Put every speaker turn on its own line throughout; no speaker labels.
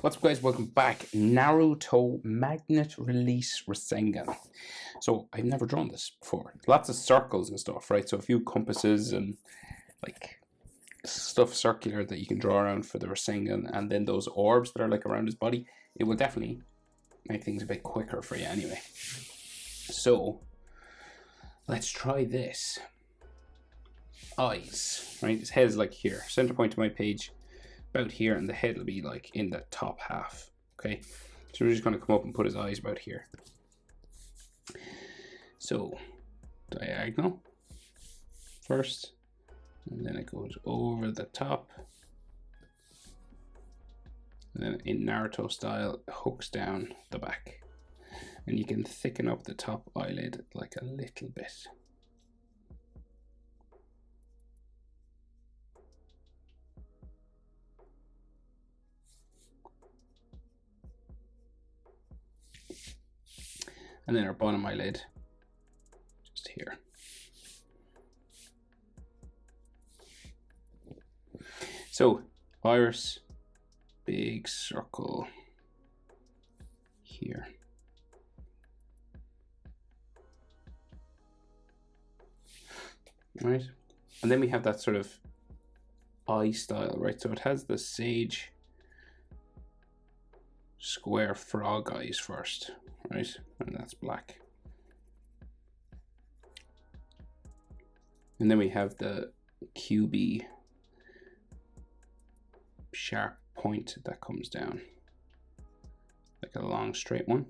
What's up, guys? Welcome back. Naruto Magnet Release Rasengan. So I've never drawn this before. Lots of circles and stuff, right? So a few compasses and like stuff circular that you can draw around for the Rasengan, and then those orbs that are like around his body. It will definitely make things a bit quicker for you anyway. So let's try this. Eyes, right? His head is like here. Center point of my page, about here, and the head will be like in the top half. Okay, so we're just going to come up and put his eyes about here. So diagonal first, and then it goes over the top, and then in Naruto style it hooks down the back, and you can thicken up the top eyelid like a little bit. And then our bottom eyelid, just here. So, iris, big circle here. Right? And then we have that sort of eye style, right? So it has the sage square frog eyes first, right? And that's black. And then we have the QB sharp point that comes down, like a long straight one,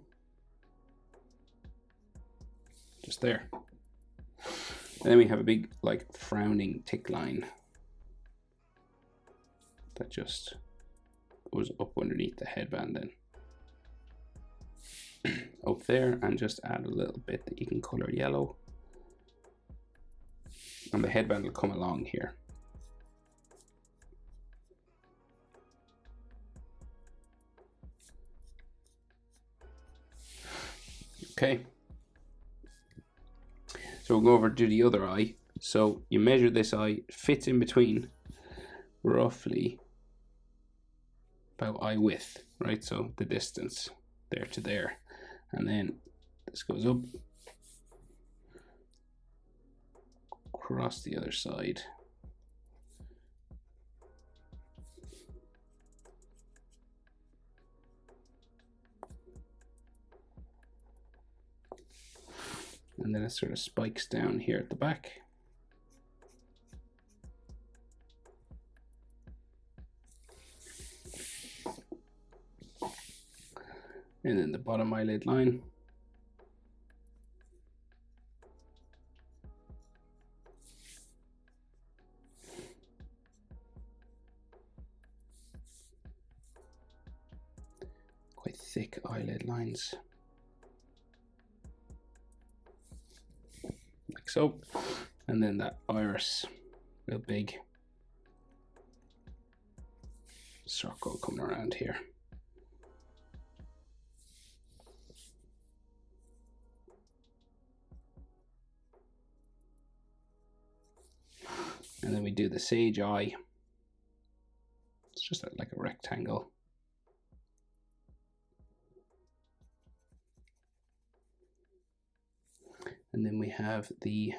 just there. And then we have a big like frowning tick line that just goes up underneath the headband then. Up there, and just add a little bit that you can color yellow, and the headband will come along here. Okay, so we'll go over to the other eye. So you measure this eye, fits in between roughly about eye width, right? So the distance there to there, and then this goes up across the other side. And then it sort of spikes down here at the back. And then the bottom eyelid line. Quite thick eyelid lines. Like so. And then that iris, real big circle coming around here. And then we do the sage eye. It's just like a rectangle. And then we have the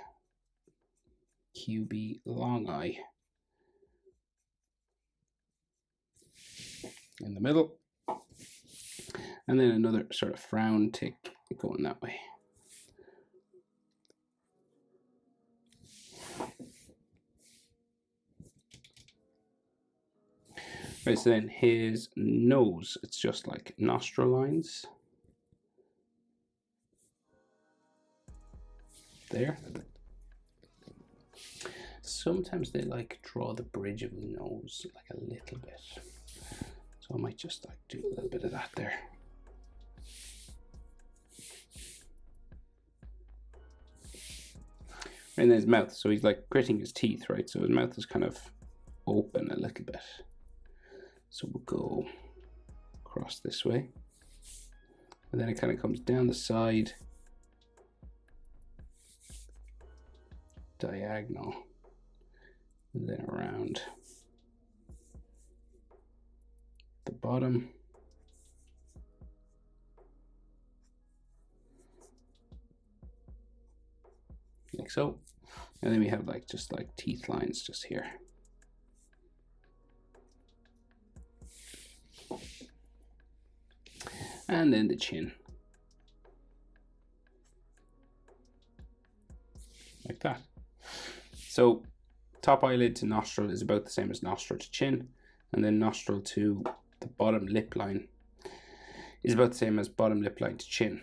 QB long eye in the middle. And then another sort of frown tick going that way. Right, so then his nose, it's just like nostril lines. There. Sometimes they like draw the bridge of the nose like a little bit. So I might just like do a little bit of that there. And then his mouth, so he's like gritting his teeth, right? So his mouth is kind of open a little bit. So we'll go across this way. And then it kind of comes down the side, diagonal, and then around the bottom. like so. And then we have like just like teeth lines just here. And then the chin. Like that. So top eyelid to nostril is about the same as nostril to chin, and then nostril to the bottom lip line is about the same as bottom lip line to chin,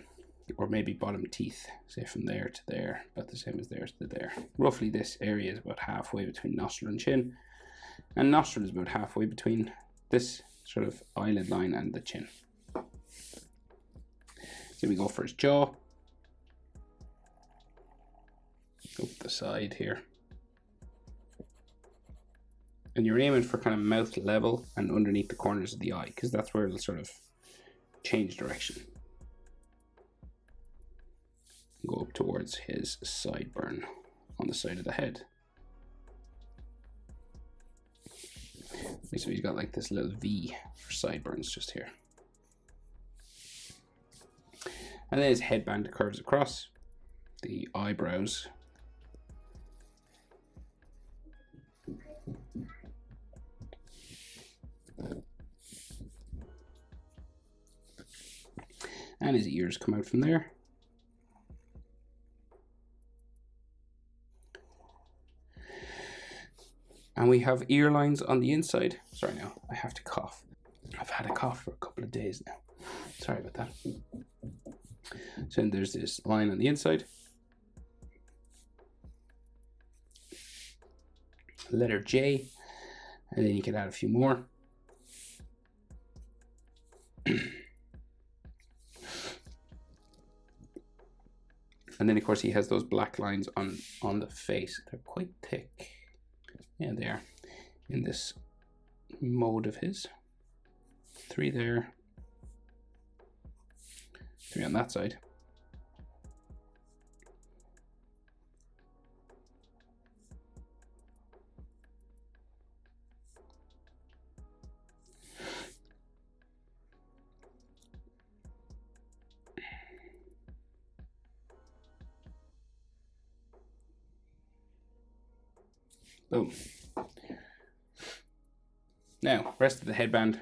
or maybe bottom teeth, say from there to there, about the same as there to there. Roughly this area is about halfway between nostril and chin, and nostril is about halfway between this sort of eyelid line and the chin. So we go for his jaw, up the side here. And you're aiming for kind of mouth level and underneath the corners of the eye, because that's where it'll sort of change direction. Go up towards his sideburn on the side of the head. So he's got like this little V for sideburns just here. And then his headband curves across the eyebrows. And his ears come out from there. And we have ear lines on the inside. Sorry now, I have to cough. I've had a cough for a couple of days now. Sorry about that. So then there's this line on the inside. Letter J. And then you can add a few more. And then of course he has those black lines on the face. They're quite thick. Yeah, they are. In this mode of his. 3 there. 3 on that side. Boom. Now, rest of the headband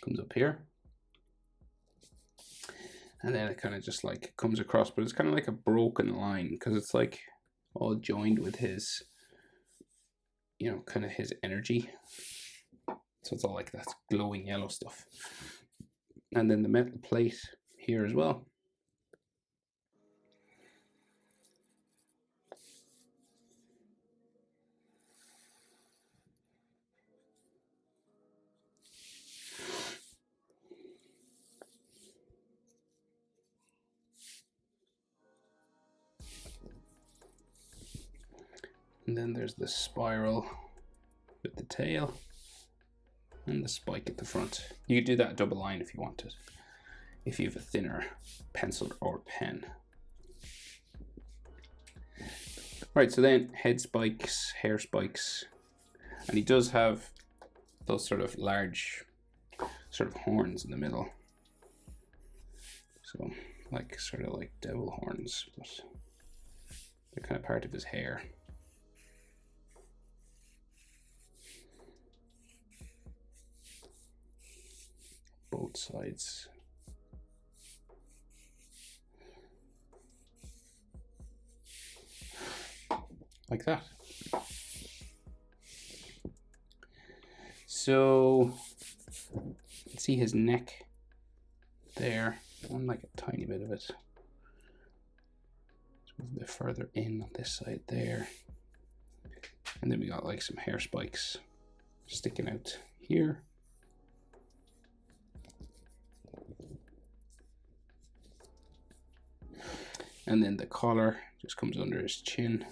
comes up here. And then it kind of just like comes across, but it's kind of like a broken line because it's like all joined with his, you know, kind of his energy. So it's all like that glowing yellow stuff. And then the metal plate here as well. And then there's the spiral with the tail and the spike at the front. You could do that double line if you wanted, if you have a thinner pencil or pen. Right, so then head spikes, hair spikes, and he does have those sort of large sort of horns in the middle. So like sort of like devil horns, but they're kind of part of his hair. Both sides. Like that. So you can see his neck there, and like a tiny bit of it. Move a bit further in on this side there. And then we got like some hair spikes sticking out here. And then the collar just comes under his chin.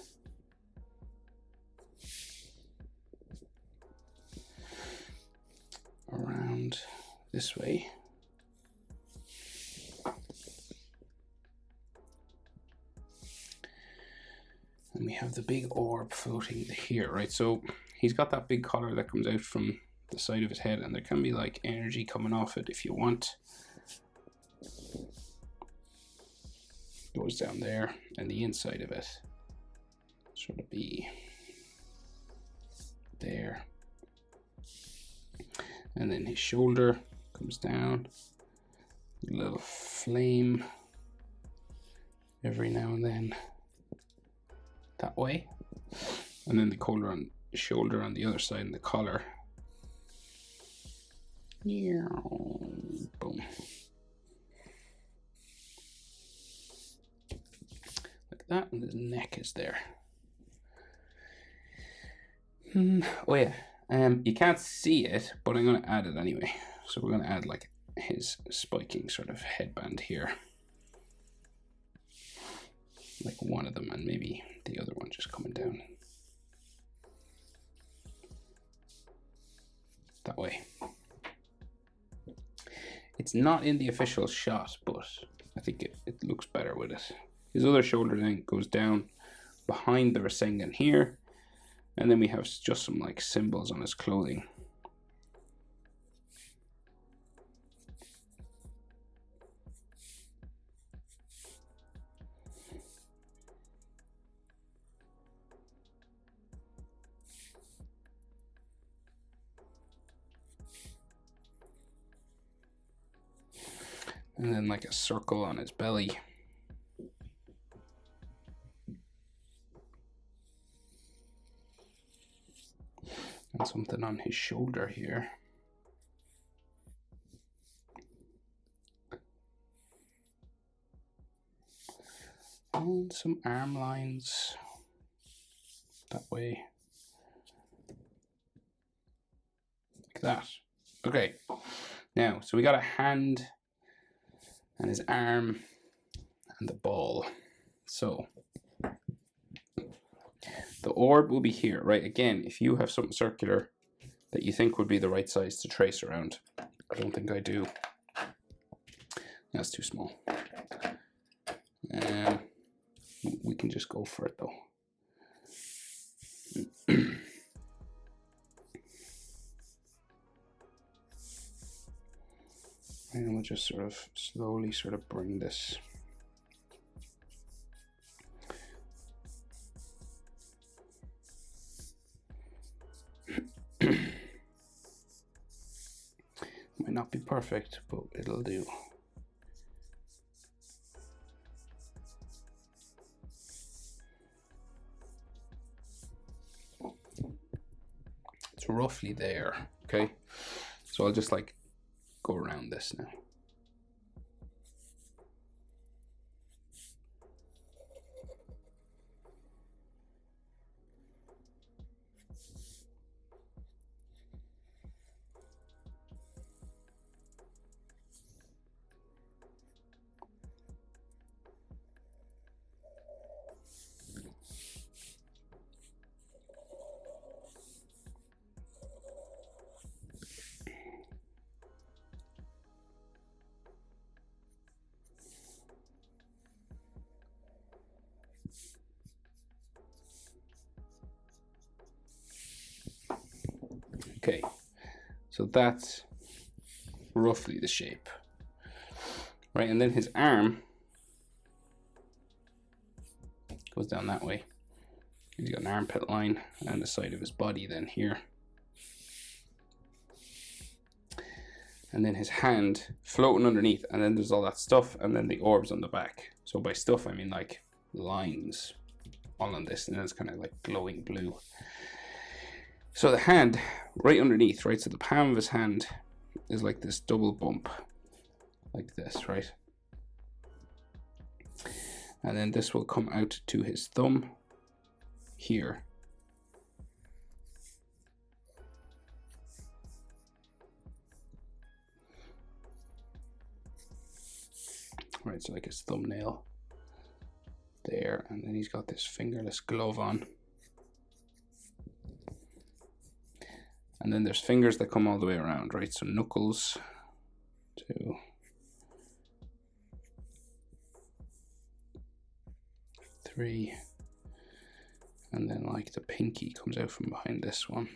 Around this way. And we have the big orb floating here, right? So he's got that big collar that comes out from the side of his head, and there can be like energy coming off it if you want. goes down there, and the inside of it sort of be there. And then his shoulder comes down, a little flame every now and then that way. And then the collar on the shoulder on the other side and the collar. Boom. Like that, and his neck is there. Oh yeah, you can't see it, but I'm going to add it anyway. So we're going to add like his spiking sort of headband here. Like one of them, and maybe the other one just coming down. That way. It's not in the official shot, but I think it looks better with it. His other shoulder then goes down behind the Rasengan here. And then we have just some like symbols on his clothing. And then like a circle on his belly. And something on his shoulder here. And some arm lines that way. Like that. Okay. Now, so we got a hand and his arm and the ball. So the orb will be here, right? Again, if you have something circular that you think would be the right size to trace around, I don't think I do. That's too small. We can just go for it though. And we'll just sort of slowly sort of bring this might not be perfect, but it'll do. It's roughly there, okay? So I'll just like go around this now. Okay, so that's roughly the shape, right? And then his arm goes down that way. He's got an armpit line and the side of his body then here. And then his hand floating underneath, and then there's all that stuff, and then the orbs on the back. So by stuff, I mean like lines all on this, and then it's kind of like glowing blue. So the hand right underneath, right? So the palm of his hand is like this double bump, like this, right? And then this will come out to his thumb here. Right, so like his thumbnail there, and then he's got this fingerless glove on. And then there's fingers that come all the way around, right? So knuckles, 2, 3, and then like the pinky comes out from behind this one.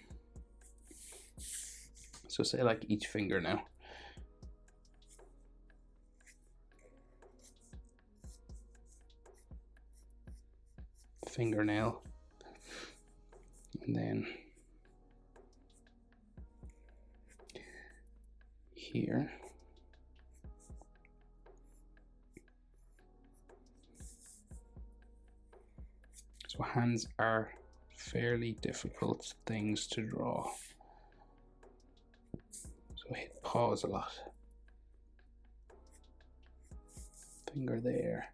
So say like each finger now. fingernail, and then here. So hands are fairly difficult things to draw. So hit pause a lot. Finger there.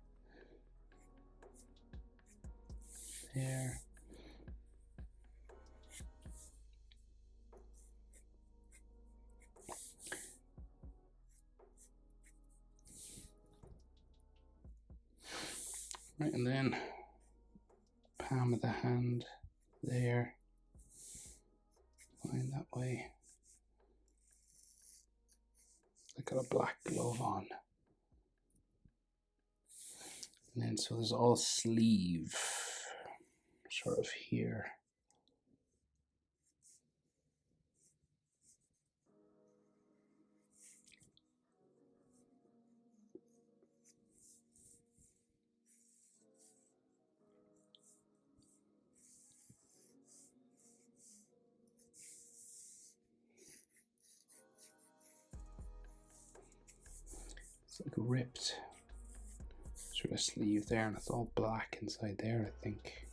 There. Right, and then palm of the hand there. Line that way. I got a black glove on. And then so there's all sleeve sort of here. It's like ripped sort of sleeve there, and it's all black inside there, I think.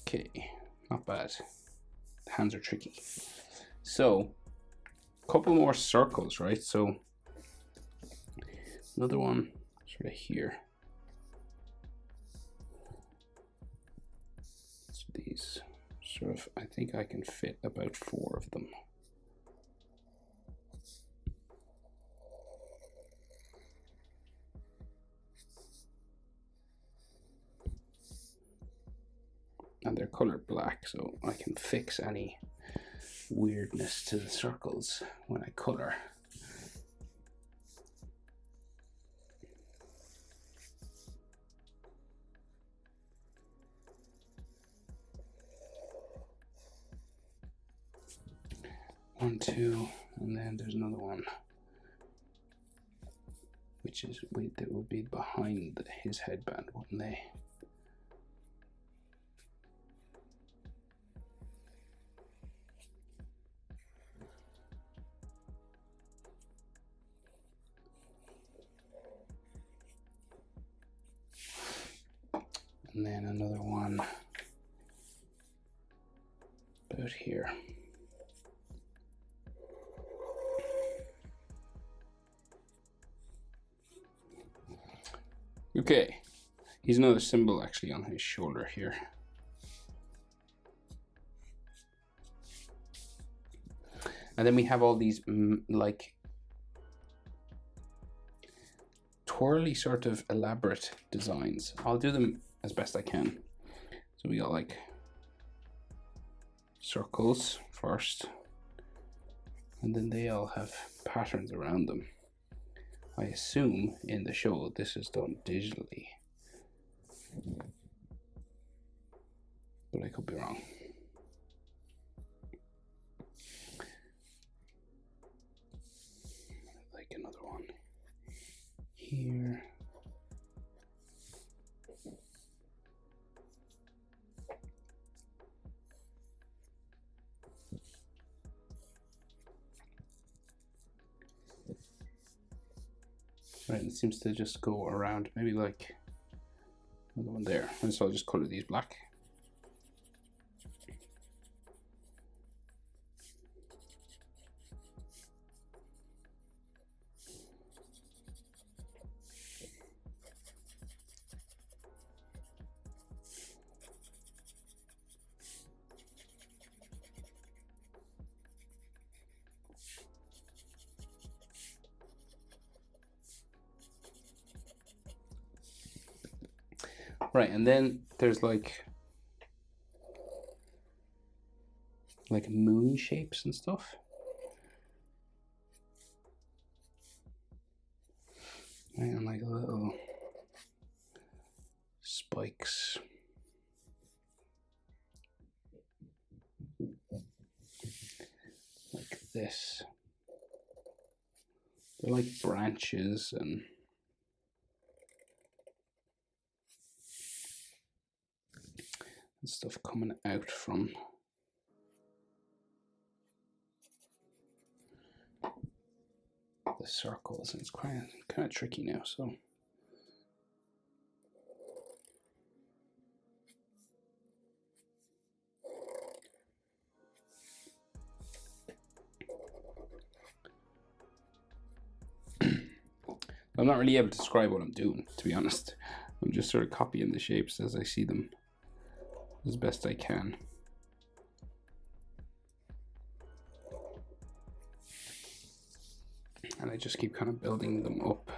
Okay, not bad. The hands are tricky. So, a couple more circles, right? So, another one sort of here. So these sort of, I think I can fit about 4 of them. And they're colored black, so I can fix any weirdness to the circles when I color. One, two, and then there's another one, which is that would be behind his headband, wouldn't they? And then another one about here. Okay, he's another symbol actually on his shoulder here. And then we have all these like twirly sort of elaborate designs. I'll do them as best I can. So we got like circles first, and then they all have patterns around them. I assume in the show this is done digitally, but I could be wrong. Like another one here. Right, it seems to just go around, maybe like another one there. And so I'll just color these black. Right, and then there's like moon shapes and stuff. Right, and like little spikes. Like this. They're like branches and stuff coming out from the circles, and it's kind of tricky now. So I'm not really able to describe what I'm doing, to be honest. I'm just sort of copying the shapes as I see them as best I can. And I just keep kind of building them up.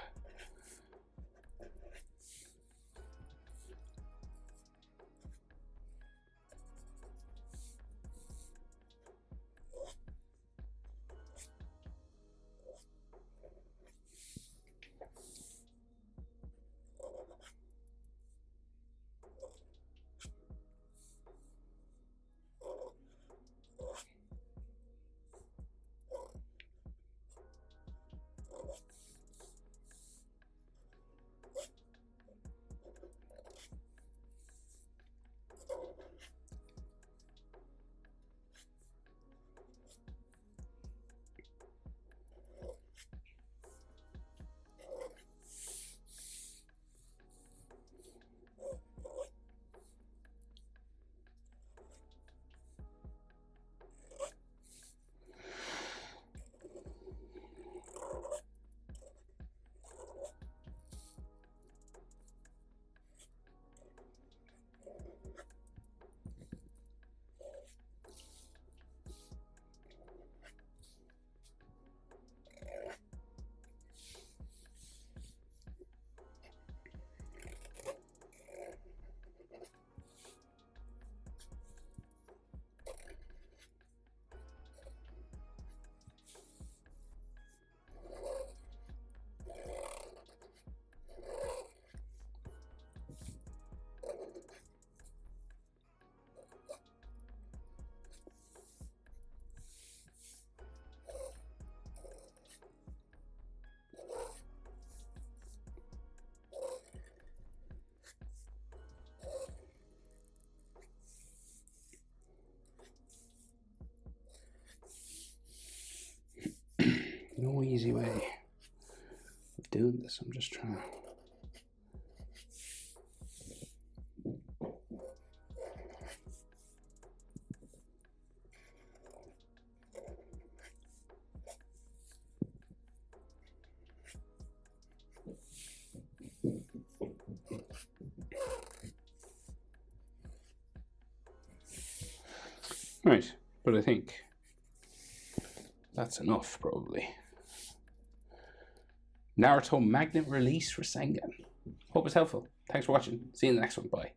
No easy way of doing this. I'm just trying to. Right, but I think that's enough, probably. Naruto Magnet Release Rasengan. Hope it's helpful. Thanks for watching. See you in the next one. Bye.